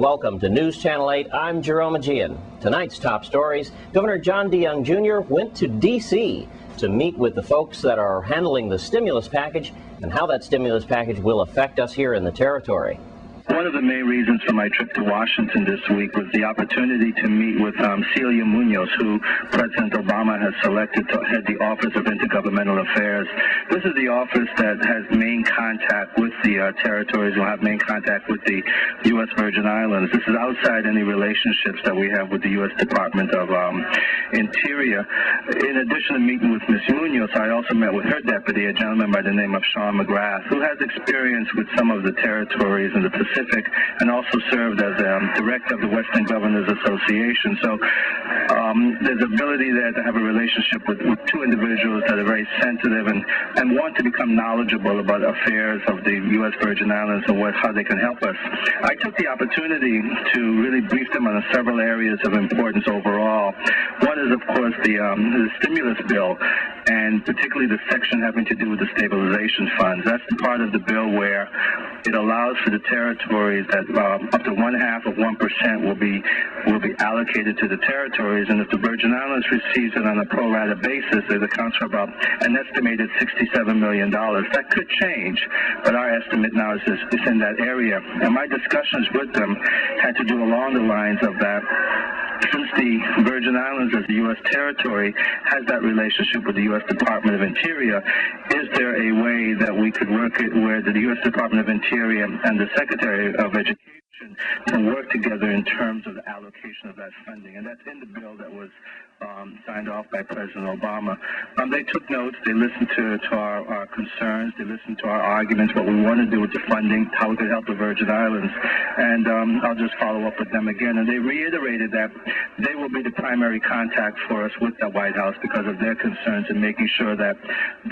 welcome to News Channel 8. I'm Jerome Aegean. Tonight's top stories: Governor John DeJongh Jr. went to D.C. to meet with the folks that are handling the stimulus package and how that stimulus package will affect us here in the territory. One of the main reasons for my trip to Washington this week was the opportunity to meet with Celia Munoz, who President Obama has selected to head the Office of Intergovernmental Affairs. This is the office that has main contact with the territories, will have main contact with the U.S. Virgin Islands. This is outside any relationships that we have with the U.S. Department of Interior. In addition to meeting with Ms. Munoz, I also met with her deputy, a gentleman by the name of Sean McGrath, who has experience with some of the territories in the Pacific, and also served as director of the Western Governors Association. So there's ability there to have a relationship with two individuals that are very sensitive and want to become knowledgeable about affairs of the U.S. Virgin Islands and how they can help us. I took the opportunity to really brief them on several areas of importance overall. One is, of course, the stimulus bill, and particularly the section having to do with the stabilization funds. That's the part of the bill where it allows for the territories that up to 0.5% will be allocated to the territories, and if the Virgin Islands receives it on a pro rata basis, it accounts for about an estimated $67 million. That could change, but our estimate now is in that area. And my discussions with them had to do along the lines of that. Since the Virgin Islands as the U.S. territory has that relationship with the U.S. Department of Interior, is there a way that we could work it where the U.S. Department of Interior and the Secretary of Education can work together in terms of the allocation of that funding? And that's in the bill that was signed off by President Obama. They took notes, they listened to our concerns, they listened to our arguments, what we want to do with the funding, how we could help the Virgin Islands. And I'll just follow up with them again. And they reiterated that they will be the primary contact for us with the White House because of their concerns and making sure that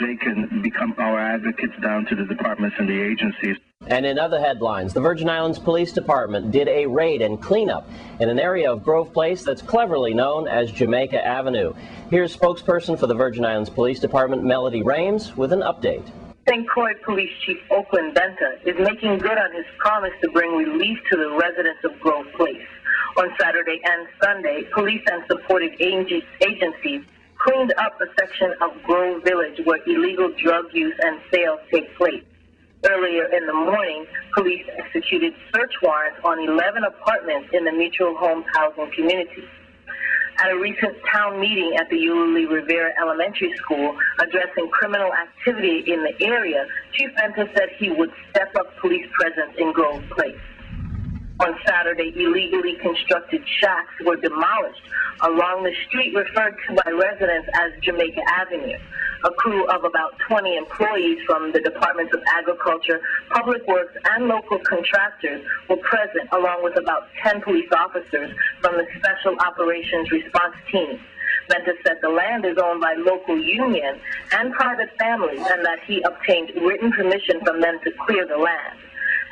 they can become our advocates down to the departments and the agencies. And in other headlines, the Virgin Islands Police Department did a raid and cleanup in an area of Grove Place that's cleverly known as Jamaica Avenue. Here's spokesperson for the Virgin Islands Police Department, Melody Rames, with an update. St. Croix Police Chief Oakland Benta is making good on his promise to bring relief to the residents of Grove Place. On Saturday and Sunday, police and supported agencies cleaned up a section of Grove Village where illegal drug use and sales take place. Earlier in the morning, police executed search warrants on 11 apartments in the Mutual Homes housing community. At a recent town meeting at the Eulalie Rivera Elementary School addressing criminal activity in the area, Chief Benta said he would step up police presence in Grove Place. On Saturday, illegally constructed shacks were demolished along the street referred to by residents as Jamaica Avenue. A crew of about 20 employees from the Departments of Agriculture, Public Works, and local contractors were present, along with about 10 police officers from the Special Operations Response Team. Benta said the land is owned by local union and private families and that he obtained written permission from them to clear the land.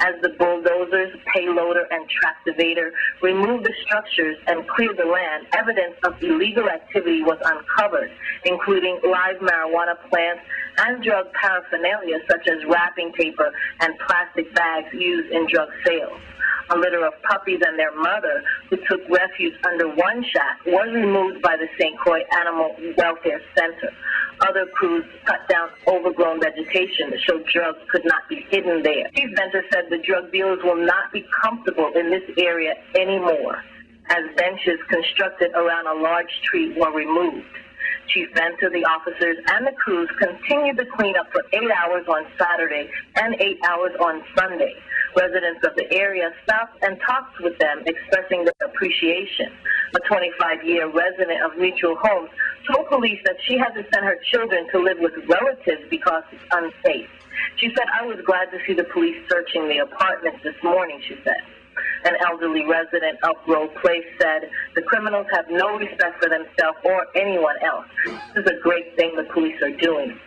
As the bulldozers, payloader, and tractivator removed the structures and cleared the land, evidence of illegal activity was uncovered, including live marijuana plants and drug paraphernalia such as wrapping paper and plastic bags used in drug sales. A litter of puppies and their mother, who took refuge under one shack, was removed by the St. Croix Animal Welfare Center. Other crews cut down overgrown vegetation to show drugs could not be hidden there. Chief Benta said the drug dealers will not be comfortable in this area anymore, as benches constructed around a large tree were removed. Chief Benta, the officers, and the crews continued the cleanup for 8 hours on Saturday and 8 hours on Sunday. Residents of the area stopped and talked with them, expressing their appreciation. A 25-year resident of Mutual Homes told police that she had to send her children to live with relatives because it's unsafe. She said, "I was glad to see the police searching the apartments this morning," she said. An elderly resident of Grove Place said, "The criminals have no respect for themselves or anyone else. This is a great thing the police are doing."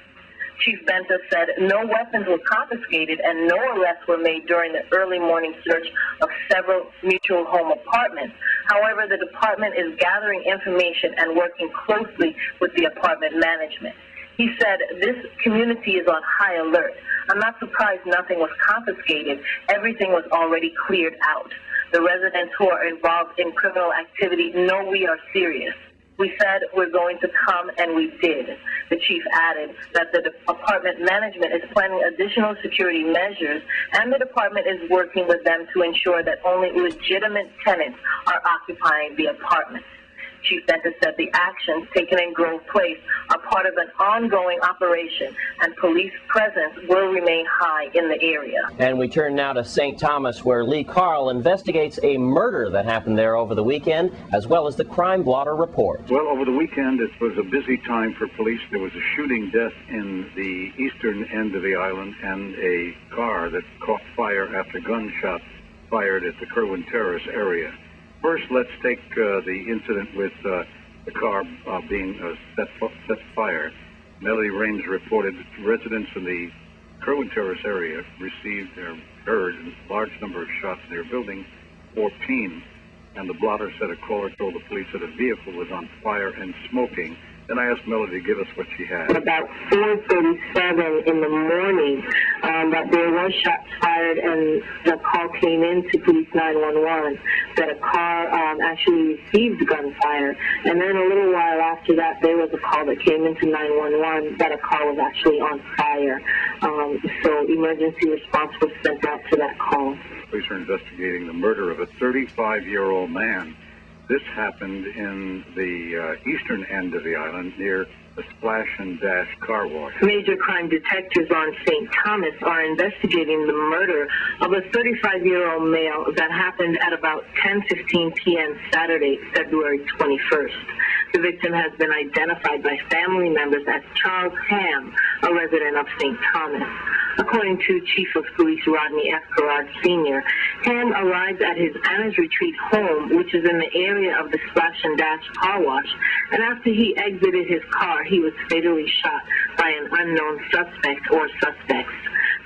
Chief Benta said no weapons were confiscated and no arrests were made during the early morning search of several Mutual Home apartments. However, the department is gathering information and working closely with the apartment management. He said, "This community is on high alert. I'm not surprised nothing was confiscated. Everything was already cleared out." The residents who are involved in criminal activity know we are serious. We said we're going to come, and we did. The chief added that the apartment management is planning additional security measures, and the department is working with them to ensure that only legitimate tenants are occupying the apartment. Chief Benta said the actions taken in Grove Place are part of an ongoing operation, and police presence will remain high in the area. And we turn now to St. Thomas, where Lee Carl investigates a murder that happened there over the weekend, as well as the crime blotter report. Well, over the weekend, it was a busy time for police. There was a shooting death in the eastern end of the island, and a car that caught fire after gunshots fired at the Kerwin Terrace area. First, let's take the incident with the car being set fire. Melody Rames reported residents in the Kerwin Terrace area received or heard a large number of shots in their building, 14, and the blotter said a caller told the police that a vehicle was on fire and smoking. Then I asked Melody to give us what she had. About 4:37 in the morning, that there was shots fired, and the call came in to Police 911 that a car actually received gunfire. And then a little while after that, there was a call that came into 911 that a car was actually on fire. So emergency response was sent out to that call. Police are investigating the murder of a 35-year-old man. This happened in the eastern end of the island near the Splash and Dash car wash. Major crime detectives on St. Thomas are investigating the murder of a 35-year-old male that happened at about 10:15 p.m. Saturday, February 21st. The victim has been identified by family members as Charles Ham, a resident of St. Thomas. According to Chief of Police Rodney F. Gerard Sr., Ham arrived at his Anna's Retreat home, which is in the area of the Splash and Dash car wash, and after he exited his car, he was fatally shot by an unknown suspect or suspects.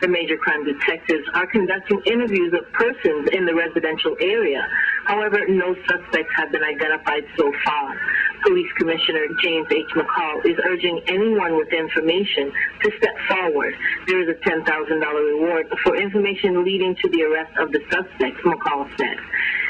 The major crime detectives are conducting interviews of persons in the residential area. However, no suspects have been identified so far. Police Commissioner James H. McCall is urging anyone with information to step forward. There is a $10,000 reward for information leading to the arrest of the suspects, McCall said.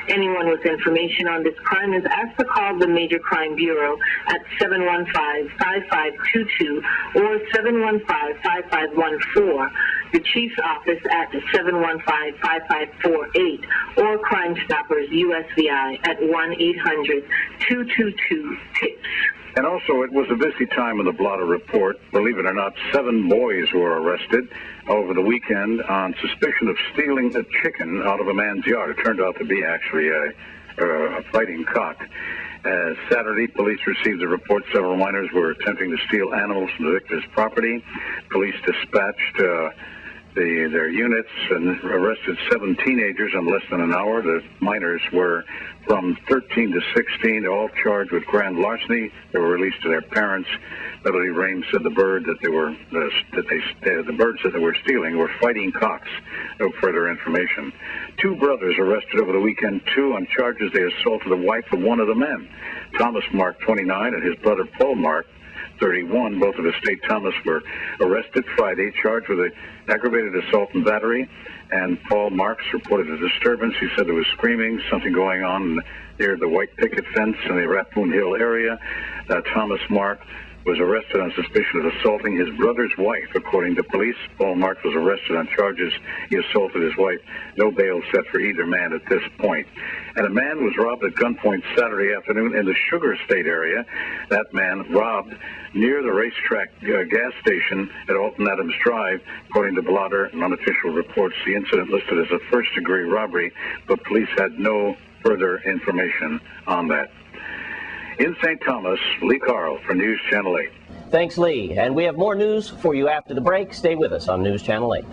Anyone with information on this crime is asked to call the Major Crime Bureau at 715-5522 or 715-5514, the Chief's office at 715-5548, or Crime Stoppers USVI at 1-800-222-TIPS. And also, it was a busy time in the blotter report. Believe it or not, 7 boys were arrested over the weekend on suspicion of stealing a chicken out of a man's yard. It turned out to be actually a fighting cock. Saturday, police received a report several minors were attempting to steal animals from the victim's property. Police dispatched their units and arrested 7 teenagers in less than an hour. The minors were from 13 to 16, all charged with grand larceny. They were released to their parents. Melody Rames said the birds that they were stealing were fighting cocks. No further information. 2 brothers arrested over the weekend, too, on charges they assaulted the wife of one of the men. Thomas Mark, 29, and his brother Paul Mark, 31, both of the St. Thomas were arrested Friday, charged with aggravated assault and battery. And Paul Marks reported a disturbance. He said there was screaming, something going on near the white picket fence in the Raccoon Hill area. Thomas Mark was arrested on suspicion of assaulting his brother's wife, according to police. Paul Mark was arrested on charges he assaulted his wife. No bail set for either man at this point. And a man was robbed at gunpoint Saturday afternoon in the Sugar Estate area. That man robbed near the racetrack gas station at Alton Adams Drive. According to blotter and unofficial reports, the incident listed as a first-degree robbery, but police had no further information on that. In St. Thomas, Lee Carl for News Channel 8. Thanks, Lee. And we have more news for you after the break. Stay with us on News Channel 8.